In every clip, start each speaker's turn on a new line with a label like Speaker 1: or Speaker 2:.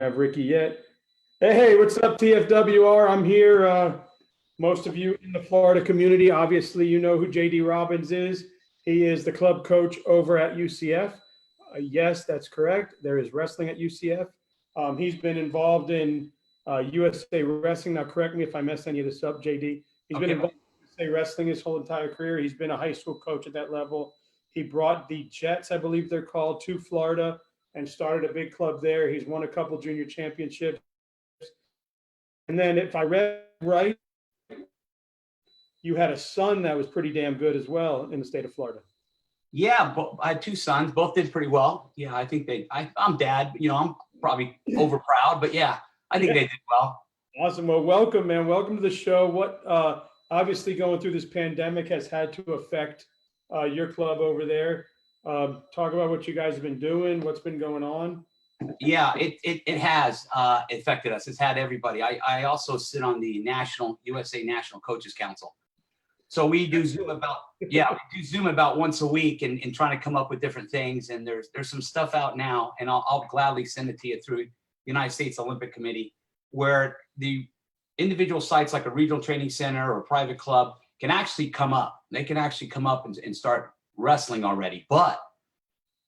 Speaker 1: Have Ricky yet. Hey, what's up, TFWR? I'm here. Most of you in the Florida community, obviously, you know who JD Robbins is. He is the club coach over at UCF. Yes, that's correct. There is wrestling at UCF. He's been involved in USA Wrestling. Now, correct me if I mess any of this up, JD. He's been involved in USA Wrestling his whole entire career. He's been a high school coach at that level. He brought the Jets, I believe they're called, to Florida and started a big club there. He's won a couple junior championships. And then if I read right, you had a son that was pretty damn good as well in the state of Florida.
Speaker 2: Yeah, I had two sons. Both did pretty well. Yeah, I think I'm dad. I'm probably over proud, but yeah, I think they did well.
Speaker 1: Awesome. Well, welcome, man. Welcome to the show. What obviously going through this pandemic has had to affect your club over there. Talk about what you guys have been doing, what's been going on.
Speaker 2: Yeah, it has affected us. It's had everybody. I also sit on the USA National Coaches Council. So we do Zoom about once a week and trying to come up with different things. And there's some stuff out now, and I'll gladly send it to you through the United States Olympic Committee, where the individual sites like a regional training center or a private club can actually come up. They can actually come up and start wrestling already, but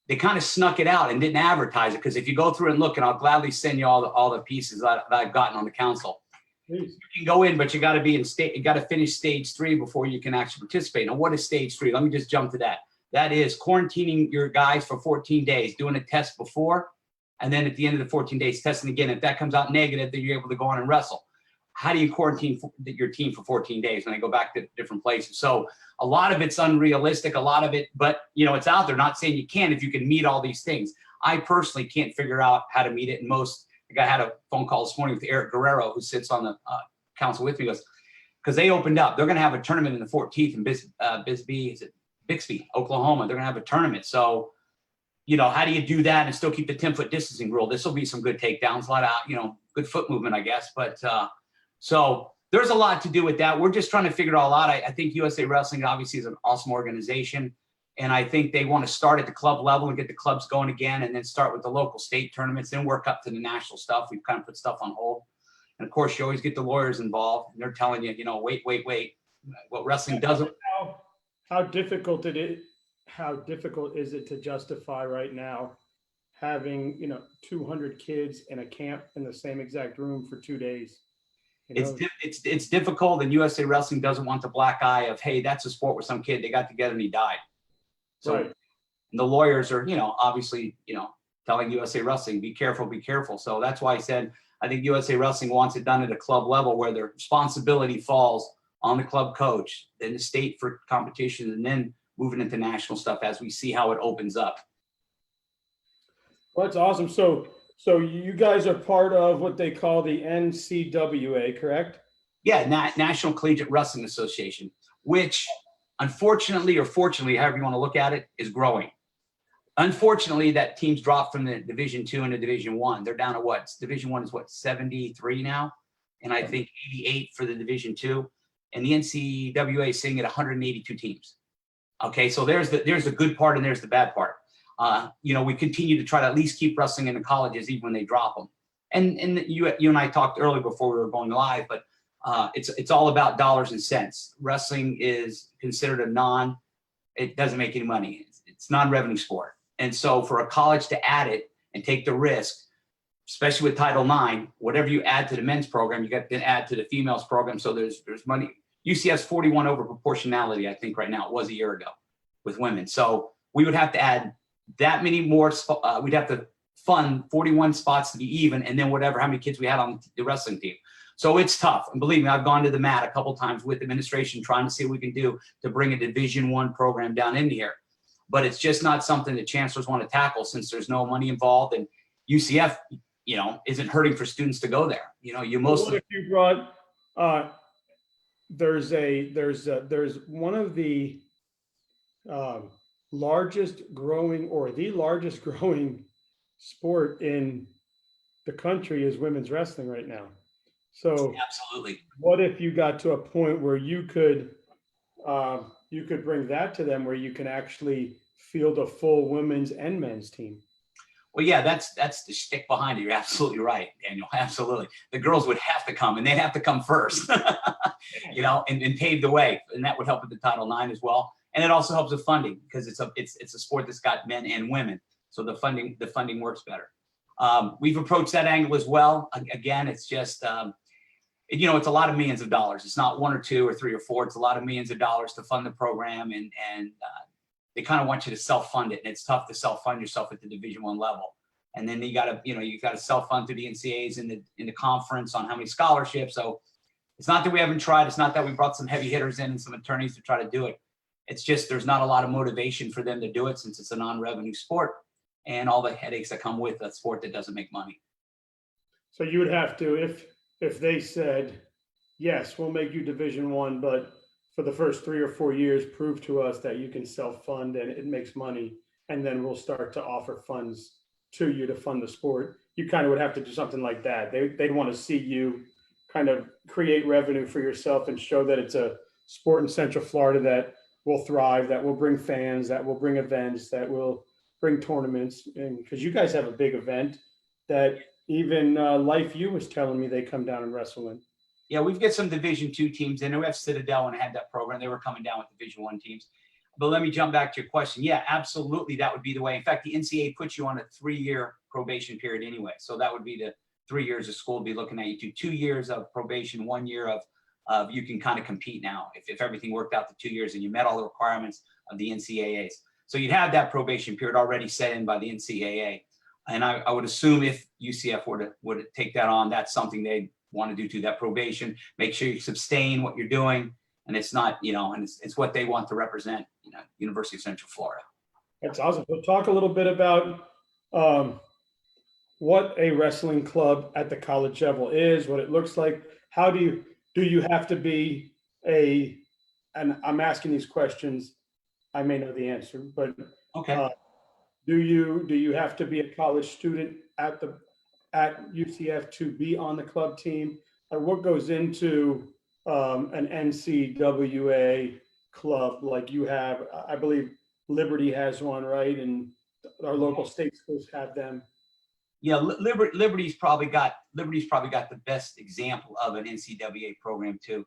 Speaker 2: they kind of snuck it out and didn't advertise it. Because if you go through and look, and I'll gladly send you all the pieces that I've gotten on the council.
Speaker 1: Please.
Speaker 2: You can go in, but you got to be you got to finish stage 3 before you can actually participate. Now, what is stage 3? Let me just jump to that. That is quarantining your guys for 14 days, doing a test before, and then at the end of the 14 days, testing again. If that comes out negative, then you're able to go on and wrestle. How do you quarantine your team for 14 days when they go back to different places? So a lot of it's unrealistic, a lot of it, but it's out there. Not saying you can't if you can meet all these things. I personally can't figure out how to meet it. And I had a phone call this morning with Eric Guerrero, who sits on the council with me, goes, because they opened up. They're going to have a tournament in the 14th in Bixby, Oklahoma. They're going to have a tournament. So, how do you do that and still keep the 10-foot distancing rule? This will be some good takedowns, a lot of, good foot movement, I guess. But so there's a lot to do with that. We're just trying to figure it all out. I think USA Wrestling obviously is an awesome organization. And I think they want to start at the club level and get the clubs going again, and then start with the local state tournaments, then work up to the national stuff. We've kind of put stuff on hold. And of course, you always get the lawyers involved, and they're telling you, wait. What wrestling doesn't.
Speaker 1: How difficult is it to justify right now having 200 kids in a camp in the same exact room for 2 days?
Speaker 2: It's difficult, and USA Wrestling doesn't want the black eye of, hey, that's a sport where some kid, they got together and he died. So
Speaker 1: right.
Speaker 2: The lawyers are, obviously, telling USA Wrestling, be careful. So that's why I said, I think USA Wrestling wants it done at a club level where their responsibility falls on the club coach, then the state for competition, and then moving into national stuff as we see how it opens up.
Speaker 1: Well, that's awesome. So you guys are part of what they call the NCWA, correct?
Speaker 2: Yeah, National Collegiate Wrestling Association, which unfortunately or fortunately, however you want to look at it, is growing. Unfortunately, that team's dropped from the Division II into Division I. They're down to what? Division I is 73 now? And I think 88 for the Division II. And the NCWA is sitting at 182 teams. Okay, so there's the good part and there's the bad part. We continue to try to at least keep wrestling in the colleges even when they drop them. And you and I talked earlier before we were going live, but it's all about dollars and cents. Wrestling is considered it doesn't make any money. It's non-revenue sport. And so for a college to add it and take the risk, especially with Title IX, whatever you add to the men's program, you got to add to the females program. So there's money. UCF's 41 over proportionality, I think right now. It was a year ago with women. So we would have to add that many more. We'd have to fund 41 spots to be even, and then how many kids we had on the wrestling team. So it's tough. And believe me, I've gone to the mat a couple times with administration trying to see what we can do to bring a Division I program down in here. But it's just not something that chancellors want to tackle since there's no money involved, and UCF, isn't hurting for students to go there.
Speaker 1: What if you brought? There's one of the largest growing sport in the country is women's wrestling right now. So
Speaker 2: absolutely.
Speaker 1: What if you got to a point where you could bring that to them, where you can actually field a full women's and men's team?
Speaker 2: Well, yeah, that's the shtick behind it. You're absolutely right, Daniel. Absolutely. The girls would have to come, and they'd have to come first, and pave the way. And that would help with the Title IX as well. And it also helps with funding because it's a sport that's got men and women. So the funding works better. We've approached that angle as well. Again, it's just, it's a lot of millions of dollars. It's not one or two or three or four. It's a lot of millions of dollars to fund the program. And they kind of want you to self-fund it. And it's tough to self-fund yourself at the Division I level. And then you got to self-fund through the NCAAs in the conference on how many scholarships. So it's not that we haven't tried. It's not that we brought some heavy hitters in and some attorneys to try to do it. It's just there's not a lot of motivation for them to do it since it's a non-revenue sport and all the headaches that come with a sport that doesn't make money.
Speaker 1: So you would have to, if they said, yes, we'll make you Division I, but for the first 3 or 4 years, prove to us that you can self-fund and it makes money, and then we'll start to offer funds to you to fund the sport. You kind of would have to do something like that. They'd want to see you kind of create revenue for yourself and show that it's a sport in Central Florida that will thrive, that will bring fans, that will bring events, that will bring tournaments. And because you guys have a big event that even Life U was telling me they come down and wrestle in.
Speaker 2: Yeah, we've got some Division II teams in there. We have Citadel and had that program. They were coming down with Division I teams. But let me jump back to your question. Yeah, absolutely. That would be the way. In fact, the NCAA puts you on a 3-year probation period anyway. So that would be the 3 years of school to be looking at you to 2 years of probation, 1 year of you can kind of compete now if everything worked out to 2 years and you met all the requirements of the NCAAs. So you'd have that probation period already set in by the NCAA. And I would assume if UCF were to take that on, that's something they'd want to do to that probation. Make sure you sustain what you're doing. And it's not, and it's what they want to represent, University of Central Florida.
Speaker 1: That's awesome. We'll talk a little bit about what a wrestling club at the college level is, what it looks like. How do you have to be and I'm asking these questions, I may know the answer, but
Speaker 2: okay.
Speaker 1: Do you have to be a college student at UCF to be on the club team? Or what goes into an NCWA club like you have? I believe Liberty has one, right? And our local state schools have them.
Speaker 2: Yeah, Liberty's probably got the best example of an NCWA program too.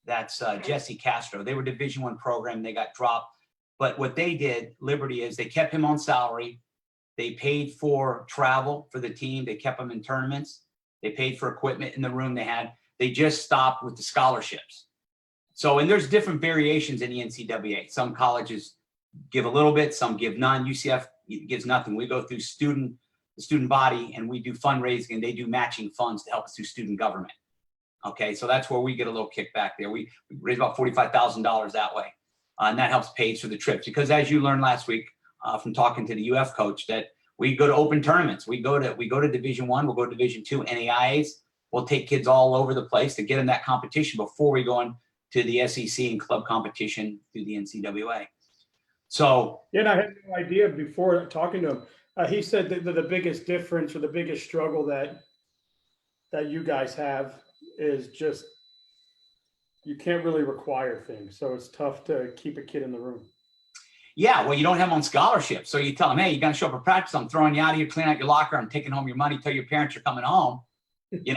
Speaker 2: That's Jesse Castro. They were Division I program. They got dropped. But what they did, Liberty, is they kept him on salary. They paid for travel for the team. They kept him in tournaments. They paid for equipment in the room they had. They just stopped with the scholarships. So, and there's different variations in the NCWA. Some colleges give a little bit, some give none. UCF gives nothing. We go through the student body, and we do fundraising, and they do matching funds to help us through student government. Okay, so that's where we get a little kickback there. We raise about $45,000 that way. And that helps pay for the trips, because as you learned last week from talking to the UF coach, that we go to open tournaments. We go to Division I, we'll go to Division II NAIAs. We'll take kids all over the place to get in that competition before we go into the SEC and club competition through the NCWA. So
Speaker 1: yeah, and I had no idea before talking to him. He said that the biggest difference or the biggest struggle that you guys have is just you can't really require things. So it's tough to keep a kid in the room.
Speaker 2: Yeah, well, you don't have them on scholarship. So you tell them, hey, you're going to show up for practice. I'm throwing you out of here, clean out your locker. I'm taking home your money. Tell your parents you're coming home. You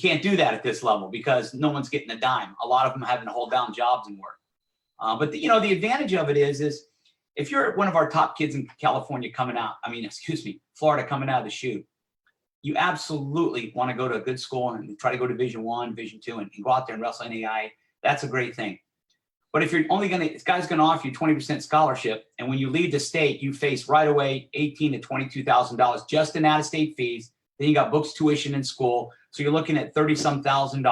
Speaker 2: can't do that at this level because no one's getting a dime. A lot of them are having to hold down jobs and work. But the advantage of it is if you're one of our top kids in California Florida coming out of the chute, you absolutely want to go to a good school and try to go to Division I, Division II, and go out there and wrestle NAI. That's a great thing. But if you're this guy's going to offer you 20% scholarship, and when you leave the state, you face right away $18,000 to $22,000 just in out-of-state fees. Then you got books, tuition in school, so you're looking at $30-some thousand.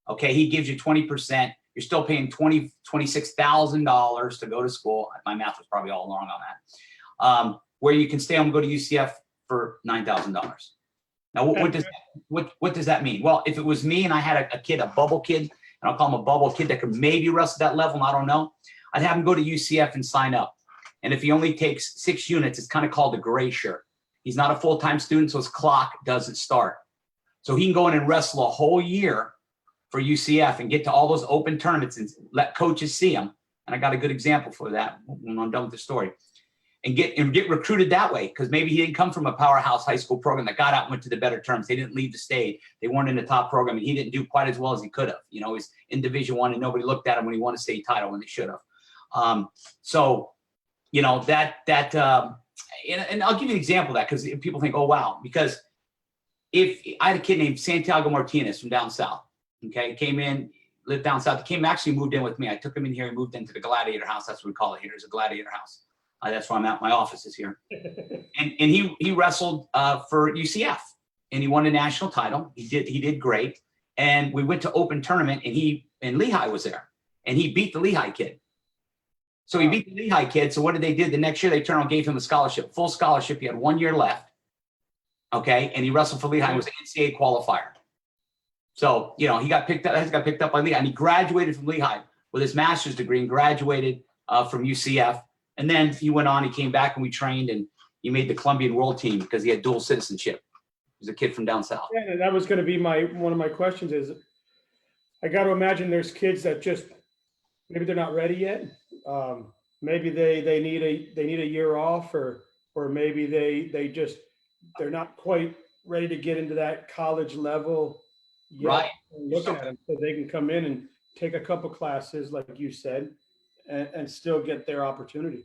Speaker 2: Okay, he gives you 20%. You're still paying $26,000 to go to school. My math was probably all wrong on that. Where you can stay home and go to UCF for $9,000. Now, what does that mean? Well, if it was me and I had a bubble kid, and I'll call him a bubble kid that could maybe wrestle at that level, and I don't know, I'd have him go to UCF and sign up. And if he only takes 6 units, it's kind of called a gray shirt. He's not a full-time student, so his clock doesn't start. So he can go in and wrestle a whole year for UCF and get to all those open tournaments and let coaches see him. And I got a good example for that when I'm done with the story. and get recruited that way, because maybe he didn't come from a powerhouse high school program that got out and went to the better terms. They didn't leave the state. They weren't in the top program, and he didn't do quite as well as he could have. You know, he's in Division I, and nobody looked at him when he won a state title when they should have. So, you know, and I'll give you an example of that, because people think, oh, wow, because if I had a kid named Santiago Martinez from down south, okay, came in, lived down south, he actually moved in with me. I took him in here and moved into the Gladiator House. That's what we call it here. It's a Gladiator House. That's where I'm at. My office is here. And he wrestled for UCF, and he won a national title. He did great. And we went to open tournament, and Lehigh was there, and he beat the Lehigh kid. So he beat the Lehigh kid. So what did they do? The next year they turned around and gave him a scholarship, full scholarship. He had 1 year left. Okay. And he wrestled for Lehigh. He was an NCAA qualifier. So, you know, he got picked up by Lehigh, and he graduated from Lehigh with his master's degree, and graduated from UCF. And then he went on, he came back, and we trained, and he made the Colombian world team because he had dual citizenship. He was a kid from down south.
Speaker 1: Yeah, and that was going to be one of my questions is, I got to imagine there's kids that just, maybe they're not ready yet. Maybe they need a year off, or maybe they're not quite ready to get into that college level yet.
Speaker 2: Right.
Speaker 1: Looking at them, so they can come in and take a couple classes, like you said, and still get their opportunity.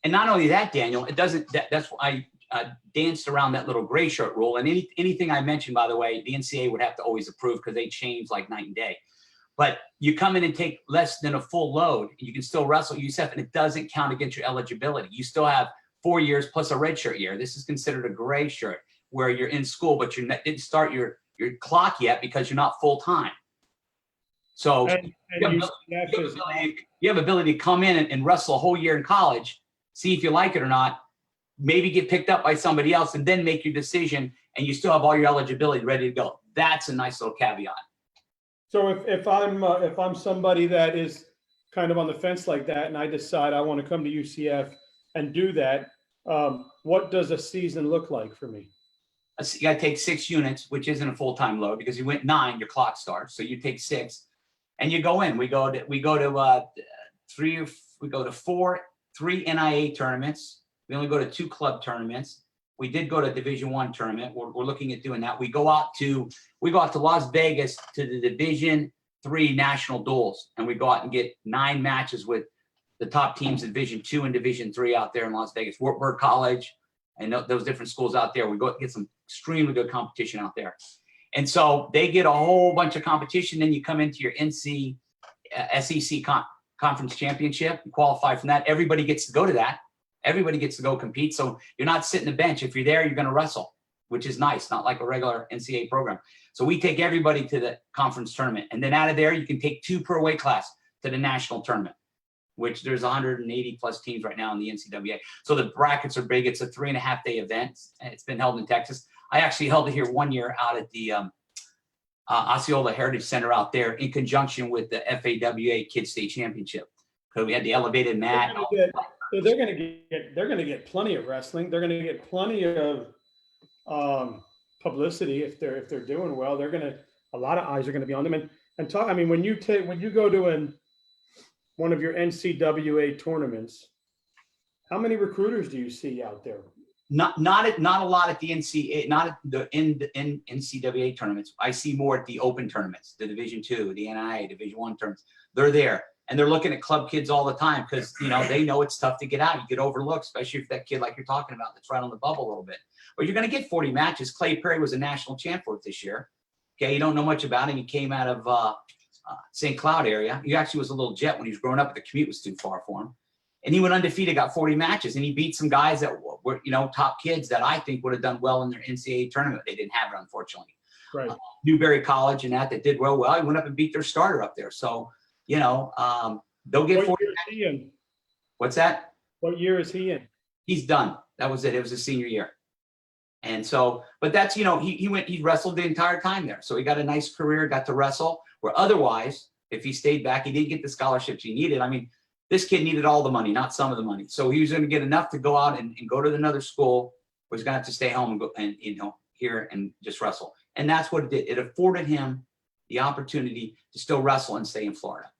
Speaker 2: And not only that, Daniel, that's why I danced around that little gray shirt rule. And anything I mentioned, by the way, the NCAA would have to always approve, because they change like night and day. But you come in and take less than a full load, and you can still wrestle UCF, and it doesn't count against your eligibility. You still have 4 years plus a redshirt year. This is considered a gray shirt, where you're in school, but you didn't start your clock yet because you're not full time. So you have ability to come in and wrestle a whole year in college, see if you like it or not, maybe get picked up by somebody else, and then make your decision, and you still have all your eligibility ready to go. That's a nice little caveat.
Speaker 1: So if I'm somebody that is kind of on the fence like that, and I decide I want to come to UCF and do that, what does a season look like for me?
Speaker 2: You got to take 6 units, which isn't a full-time load, because you went 9, your clock starts. So you take 6, and you go in. We go to 3 NIA tournaments. We only go to 2 club tournaments. We did go to Division I tournament. We're looking at doing that. We go out to Las Vegas to the Division III national duels, and we go out and get 9 matches with the top teams in Division II and Division III out there in Las Vegas. Wartburg College and those different schools out there. We go get some extremely good competition out there. And so they get a whole bunch of competition. Then you come into your SEC conference championship, you qualify from that. Everybody gets to go to that. Everybody gets to go compete. So you're not sitting the bench. If you're there, you're going to wrestle, which is nice. Not like a regular NCAA program. So we take everybody to the conference tournament. And then out of there, you can take 2 per weight class to the national tournament, which there's 180 plus teams right now in the NCWA. So the brackets are big. It's a 3.5-day event. It's been held in Texas. I actually held it here 1 year out at the Osceola Heritage Center out there, in conjunction with the FAWA Kids State Championship. So we had the elevated mat.
Speaker 1: So they're going to get plenty of wrestling. They're going to get plenty of publicity if they're doing well. A lot of eyes are going to be on them. And talk. I mean, when you go to one of your NCWA tournaments, how many recruiters do you see out there?
Speaker 2: Not a lot at the NCAA, not at the NCWA tournaments. I see more at the open tournaments, the Division II, the NIA, Division I tournaments. They're there, and they're looking at club kids all the time, because they know it's tough to get out. You get overlooked, especially if that kid like you're talking about that's right on the bubble a little bit. But you're going to get 40 matches. Clay Perry was a national champ for it this year. Okay, you don't know much about him. He came out of St. Cloud area. He actually was a little jet when he was growing up, but the commute was too far for him. And he went undefeated, got 40 matches, and he beat some guys that were, top kids that I think would have done well in their NCAA tournament. They didn't have it, unfortunately.
Speaker 1: Right.
Speaker 2: Newberry College and that did well. He went up and beat their starter up there. So, they'll get 40 matches. What's that?
Speaker 1: What year is he in?
Speaker 2: He's done. That was it. It was his senior year. And so, but that's, he wrestled the entire time there. So he got a nice career, got to wrestle, where otherwise, if he stayed back, he didn't get the scholarships he needed. I mean, this kid needed all the money, not some of the money. So he was going to get enough to go out and go to another school, or he's going to have to stay home and go and, here and just wrestle. And that's what it did. It afforded him the opportunity to still wrestle and stay in Florida.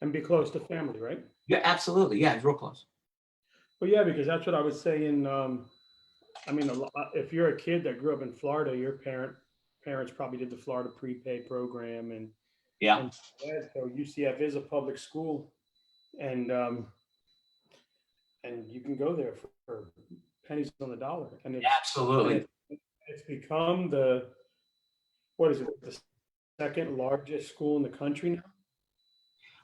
Speaker 1: And be close to family, right?
Speaker 2: Yeah, absolutely. Yeah, it's real close.
Speaker 1: Well, yeah, because that's what I was saying. I mean, if you're a kid that grew up in Florida, your parents probably did the Florida prepay program,
Speaker 2: Yeah,
Speaker 1: and yeah, so UCF is a public school, and you can go there for pennies on the dollar, and
Speaker 2: absolutely.
Speaker 1: it's become the, what is it, the second largest school in the country now.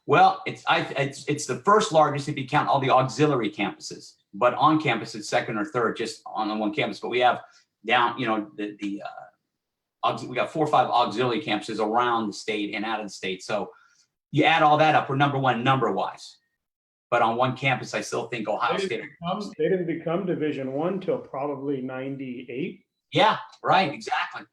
Speaker 2: Well, it's the first largest if you count all the auxiliary campuses, but on campus it's second or third, just on the one campus. But we have down, you know, we got 4 or 5 auxiliary campuses around the state and out of the state. So you add all that up, we're number one number wise. But on one campus, I still think Ohio State.
Speaker 1: They didn't become Division I till probably 98.
Speaker 2: Yeah, right. Exactly.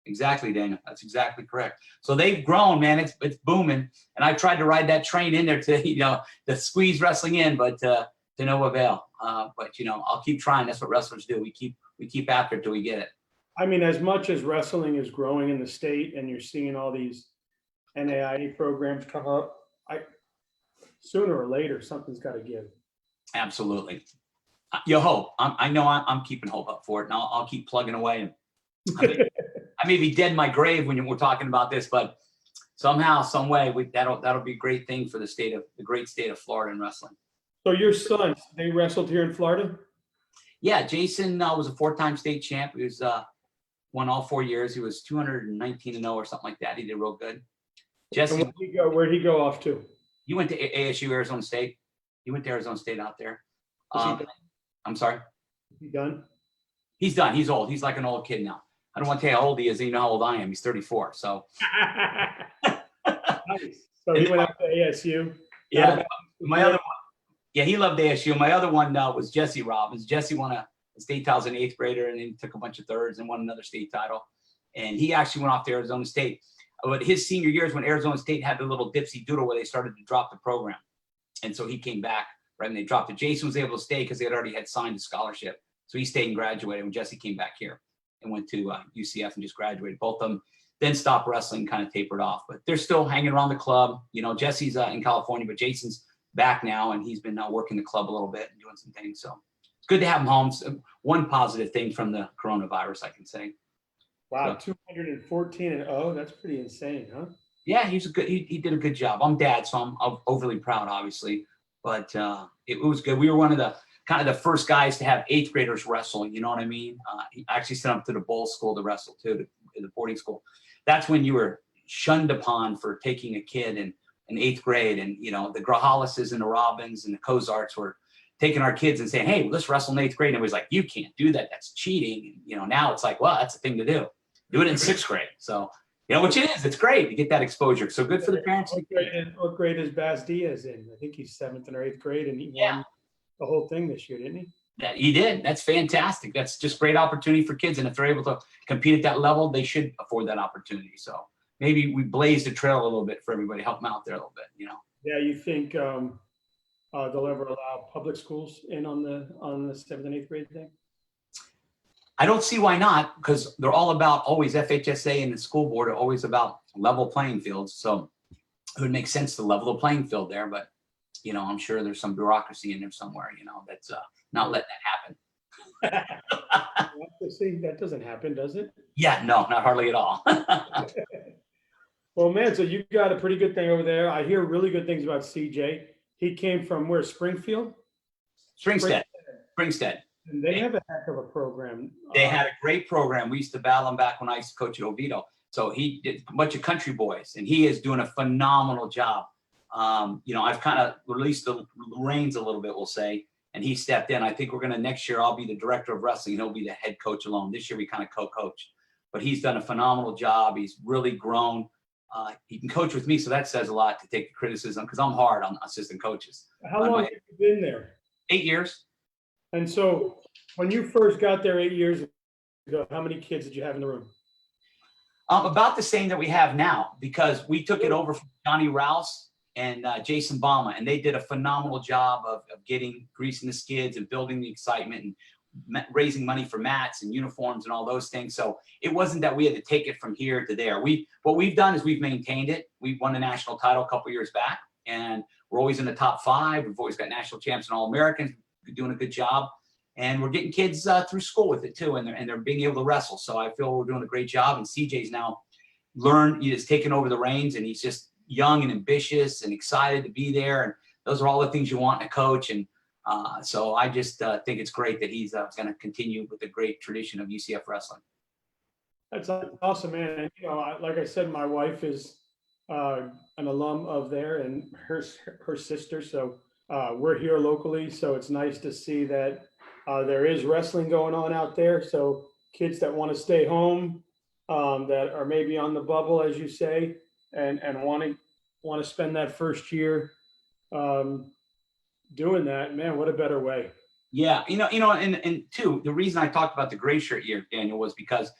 Speaker 2: Exactly, Daniel. That's exactly correct. So they've grown, man. It's booming. And I tried to ride that train in there to squeeze wrestling in, but to no avail. But I'll keep trying. That's what wrestlers do. We keep after it till we get it.
Speaker 1: I mean, as much as wrestling is growing in the state and you're seeing all these NAIA programs come up, sooner or later, something's got to give.
Speaker 2: Absolutely. You hope. I know I'm keeping hope up for it, and I'll keep plugging away. I may be dead in my grave when we're talking about this, but somehow, some way, that'll be a great thing for the great state of Florida in wrestling.
Speaker 1: So your sons, they wrestled here in Florida?
Speaker 2: Yeah, Jason was a 4-time state champ. He was won all 4 years. He was 219-0 or something like that. He did real good. Jesse,
Speaker 1: where'd he go off to?
Speaker 2: He went to ASU, Arizona State. He went to Arizona State out there. I'm sorry.
Speaker 1: He done?
Speaker 2: He's done. He's old. He's like an old kid now. I don't want to tell you how old he is. You know how old I am. He's 34. So.
Speaker 1: Nice. So he went up to ASU.
Speaker 2: Yeah. My other one. Yeah, he loved ASU. My other one was JD Robbins. Jesse won a state title as an 8th grader, and then took a bunch of thirds and won another state title. And he actually went off to Arizona State. But his senior years, when Arizona State had the little dipsy doodle where they started to drop the program, and so he came back right when they dropped it. Jason was able to stay because they already had signed a scholarship, so he stayed and graduated. When Jesse came back here and went to UCF and just graduated, both of them then stopped wrestling, kind of tapered off, but they're still hanging around the club. Jesse's in California, but Jason's back now, and he's been working the club a little bit and doing some things. So it's good to have him home. So one positive thing from the coronavirus, I can say.
Speaker 1: Wow, 214-0. That's pretty insane, huh?
Speaker 2: Yeah, he did a good job. I'm dad, so I'm overly proud, obviously. But it was good. We were one of the kind of the first guys to have 8th graders wrestle. You know what I mean? He actually sent them to the bowl school to wrestle too, to the boarding school. That's when you were shunned upon for taking a kid in 8th grade, and the Grahalises and the Robbins and the Cozarts were taking our kids and saying, "Hey, let's wrestle in 8th grade." And it was like, "You can't do that. That's cheating." And, now it's like, well, that's the thing to do. Do it in 6th grade. So, which it is. It's great to get that exposure. So good for the parents.
Speaker 1: What grade is Baz Diaz in? I think he's 7th or 8th grade, and he won the whole thing this year, didn't he?
Speaker 2: He did. That's fantastic. That's just great opportunity for kids. And if they're able to compete at that level, they should afford that opportunity. So maybe we blazed a trail a little bit for everybody, help them out there a little bit,
Speaker 1: Yeah, you think they'll ever allow public schools in on the 7th and 8th grade thing?
Speaker 2: I don't see why not, because they're all about always FHSA and the school board are always about level playing fields. So it would make sense to level the playing field there, but I'm sure there's some bureaucracy in there somewhere, that's not letting that happen.
Speaker 1: See, that doesn't happen, does it?
Speaker 2: Yeah, no, not hardly at all.
Speaker 1: Well, man, so you got a pretty good thing over there. I hear really good things about CJ. He came from where? Springfield?
Speaker 2: Springstead.
Speaker 1: And they have a heck of a program.
Speaker 2: They had a great program. We used to battle him back when I used to coach at Oviedo. So he did a bunch of country boys, and he is doing a phenomenal job. I've kind of released the reins a little bit, we'll say, and he stepped in. I think next year I'll be the director of wrestling. He'll be the head coach alone. This year we kind of co-coach, but he's done a phenomenal job. He's really grown. He can coach with me, so that says a lot to take the criticism, because I'm hard on assistant coaches.
Speaker 1: How long have you been there?
Speaker 2: 8 years.
Speaker 1: And so when you first got there 8 years ago, how many kids did you have in the room?
Speaker 2: About the same that we have now, because we took it over from Johnny Rouse and Jason Bama, and they did a phenomenal job of greasing the skids and building the excitement and raising money for mats and uniforms and all those things. So it wasn't that we had to take it from here to there. What we've done is we've maintained it. We won a national title a couple years back, and we're always in the top 5. We've always got national champs and All-Americans. doing a good job. And we're getting kids through school with it too, and they're being able to wrestle. So I feel we're doing a great job. And CJ's now he's taken over the reins, and he's just young and ambitious and excited to be there. And those are all the things you want in a coach. And so I just think it's great that he's going to continue with the great tradition of UCF wrestling.
Speaker 1: That's awesome, man. And, like I said, my wife is an alum of there, and her sister. So we're here locally. So it's nice to see that there is wrestling going on out there. So kids that want to stay home, that are maybe on the bubble, as you say, and want to spend that first year doing that, man, what a better way.
Speaker 2: Yeah, and two, the reason I talked about the gray shirt year, Daniel, was because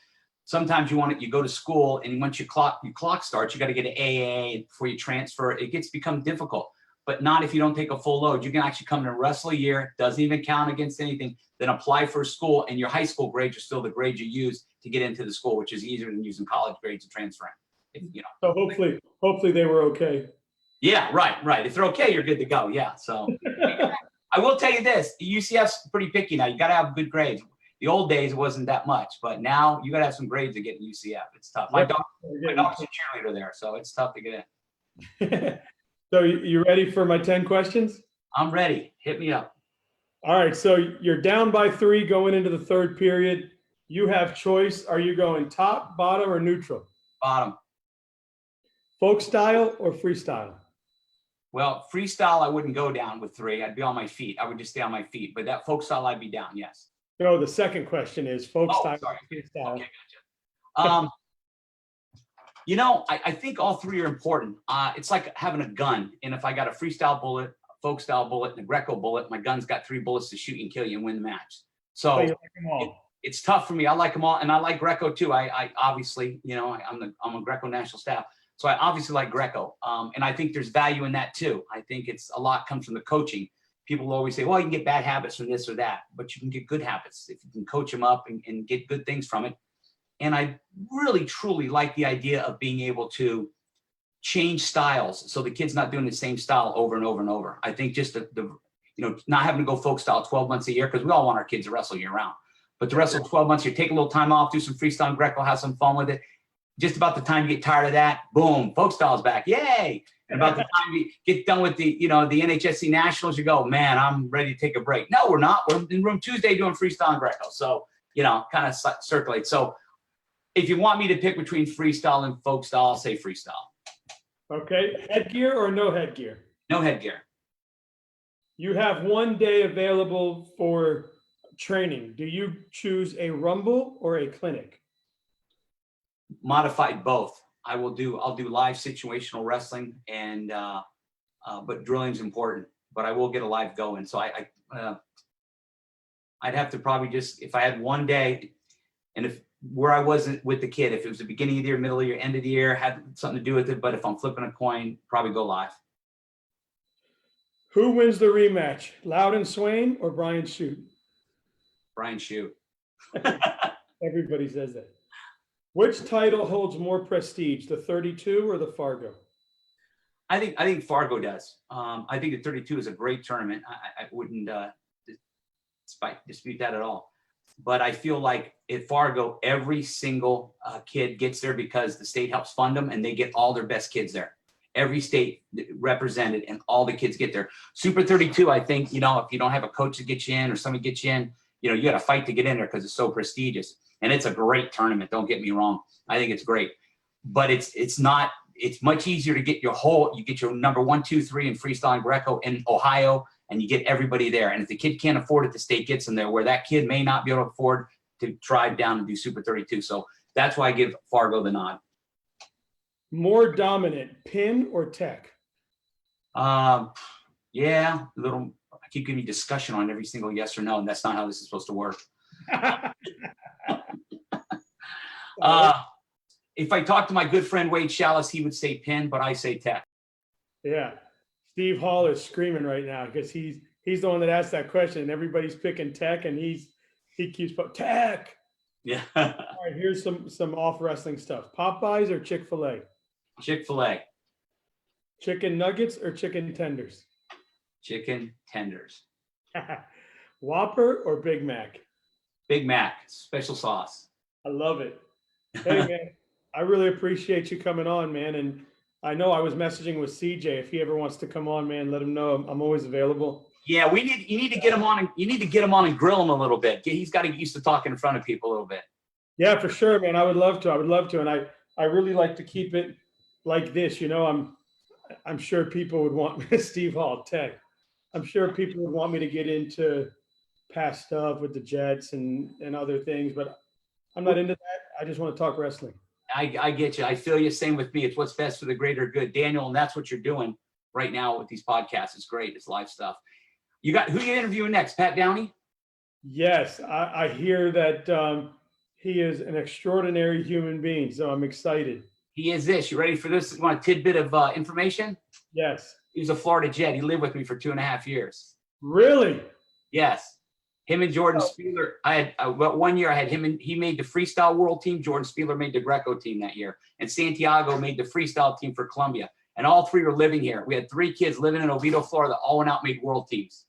Speaker 2: sometimes you go to school, and once your clock starts, you got to get an AA before you transfer. It become difficult, but not if you don't take a full load. You can actually come to wrestle a year, doesn't even count against anything, then apply for school, and your high school grades are still the grades you use to get into the school, which is easier than using college grades to transfer in.
Speaker 1: So hopefully they were okay.
Speaker 2: Yeah, right. If they're okay, you're good to go. Yeah. So I will tell you this, UCF's pretty picky now. You got to have good grades. The old days, it wasn't that much, but now you got to have some grades to get in UCF. It's tough. My dog's a cheerleader there, so it's tough to get
Speaker 1: in. So you ready for my 10 questions?
Speaker 2: I'm ready. Hit me up.
Speaker 1: All right. So you're down by 3 going into the third period. You have choice. Are you going top, bottom, or neutral?
Speaker 2: Bottom.
Speaker 1: Folk style or freestyle?
Speaker 2: Well, freestyle, I wouldn't go down with 3. I'd be on my feet. I would just stay on my feet. But that folk style, I'd be down, yes.
Speaker 1: No, the second question is folk style or freestyle.
Speaker 2: Okay, gotcha. I think all 3 are important. It's like having a gun. And if I got a freestyle bullet, a folk style bullet, and a Greco bullet, my gun's got 3 bullets to shoot and kill you and win the match. So
Speaker 1: you like them all.
Speaker 2: It's tough for me. I like them all. And I like Greco too. I obviously, I'm a Greco national staff. So I obviously like Greco. And I think there's value in that too. I think it's a lot comes from the coaching. People will always say, well, you can get bad habits from this or that, but you can get good habits if you can coach them up and get good things from it. And I really, truly like the idea of being able to change styles so the kid's not doing the same style over and over and over. I think just not having to go folk style 12 months a year, because we all want our kids to wrestle year round. But to wrestle 12 months, you take a little time off, do some freestyle Greco, have some fun with it. Just about the time you get tired of that, boom, folk style's back, yay! And about the time you get done with the NHSC Nationals, you go, man, I'm ready to take a break. No, we're not. We're in room Tuesday doing freestyle and Greco. So, kind of circulate. So if you want me to pick between freestyle and folk style, I'll say freestyle.
Speaker 1: Okay. Headgear or no headgear?
Speaker 2: No headgear.
Speaker 1: You have 1 day available for training. Do you choose a rumble or a clinic?
Speaker 2: Modified both. I'll do live situational wrestling, and but drilling's important. But I will get a live going. So I'd have to probably just, if I had 1 day, and if where I wasn't with the kid, if it was the beginning of the year, middle of the year, end of the year, had something to do with it. But if I'm flipping a coin, probably go live.
Speaker 1: Who wins the rematch, Loudon Swain or Brian Shute?
Speaker 2: Brian Shute.
Speaker 1: Everybody says that. Which title holds more prestige, the 32 or the Fargo?
Speaker 2: I think Fargo does. I think the 32 is a great tournament. I wouldn't dispute that at all. But I feel like at Fargo, every single kid gets there because the state helps fund them, and they get all their best kids there. Every state represented, and all the kids get there. Super 32, I think, if you don't have a coach to get you in or somebody gets you in, you got to fight to get in there because it's so prestigious. And it's a great tournament. Don't get me wrong. I think it's great, but it's much easier to get you get your number 1, 2, 3 in freestyle and Greco in Ohio, and you get everybody there. And if the kid can't afford it, the state gets them there, where that kid may not be able to afford to drive down and do Super 32. So that's why I give Fargo the nod.
Speaker 1: More dominant, pin or tech?
Speaker 2: Yeah, I keep giving you discussion on every single yes or no, and that's not how this is supposed to work. If I talk to my good friend Wade Chalice, he would say pin, but I say tech.
Speaker 1: Yeah, Steve Hall is screaming right now because he's the one that asked that question, and everybody's picking tech, and he keeps putting tech.
Speaker 2: Yeah.
Speaker 1: All right, here's some off wrestling stuff. Popeyes or Chick-fil-A?
Speaker 2: Chick-fil-A.
Speaker 1: Chicken nuggets or chicken tenders?
Speaker 2: Chicken tenders.
Speaker 1: Whopper or Big Mac?
Speaker 2: Big Mac, special sauce.
Speaker 1: I love it. Hey, man, I really appreciate you coming on, man. And I know I was messaging with CJ. If he ever wants to come on, man, let him know I'm always available.
Speaker 2: Yeah, you need to get him on and you need to get him on and grill him a little bit. He's got to get used to talking in front of people a little bit.
Speaker 1: Yeah, for sure, man. I would love to. I would love to. And I really like to keep it like this. You know, I'm sure people would want me, Steve Hall, Tech. I'm sure people would want me to get into past stuff with the Jets and other things, but I'm not into that. I just want to talk wrestling.
Speaker 2: I get you. I feel you. Same with me. It's what's best for the greater good, Daniel, and that's what you're doing right now with these podcasts. It's great. It's live stuff. You got who you interviewing next? Pat Downey?
Speaker 1: Yes, I hear that he is an extraordinary human being, so I'm excited.
Speaker 2: He is this. You ready for this? You want a tidbit of information?
Speaker 1: Yes.
Speaker 2: He was a Florida Jet. He lived with me for 2.5 years.
Speaker 1: Really?
Speaker 2: Yes. Him and Jordan Spieler. I had 1 year. I had him and he made the freestyle world team. Jordan Spieler made the Greco team that year, and Santiago made the freestyle team for Columbia. And all three were living here. We had 3 kids living in Oviedo, Florida, that all went out and made world teams.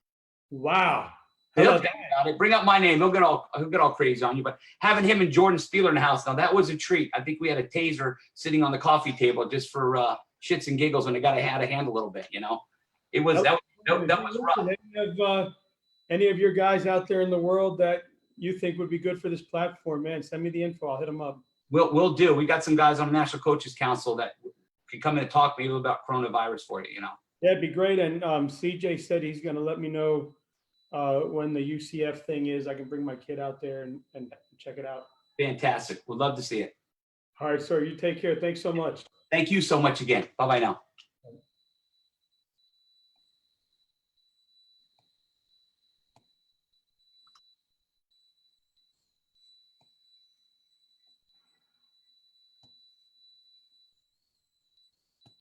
Speaker 1: Wow.
Speaker 2: He'll tell you about it. Bring up my name. He'll get all crazy on you. But having him and Jordan Spieler in the house, now that was a treat. I think we had a taser sitting on the coffee table just for shits and giggles when they got had a hand a little bit. You know, it was that was rough.
Speaker 1: Any of your guys out there in the world that you think would be good for this platform, man, send me the info. I'll hit them up.
Speaker 2: We'll do. We got some guys on the National Coaches Council that can come in and talk maybe about coronavirus for you. You know.
Speaker 1: Yeah, it'd be great. And CJ said he's going to let me know when the UCF thing is. I can bring my kid out there and check it out.
Speaker 2: Fantastic. We'd love to see it.
Speaker 1: All right, sir. You take care. Thanks so much.
Speaker 2: Thank you so much again. Bye-bye now.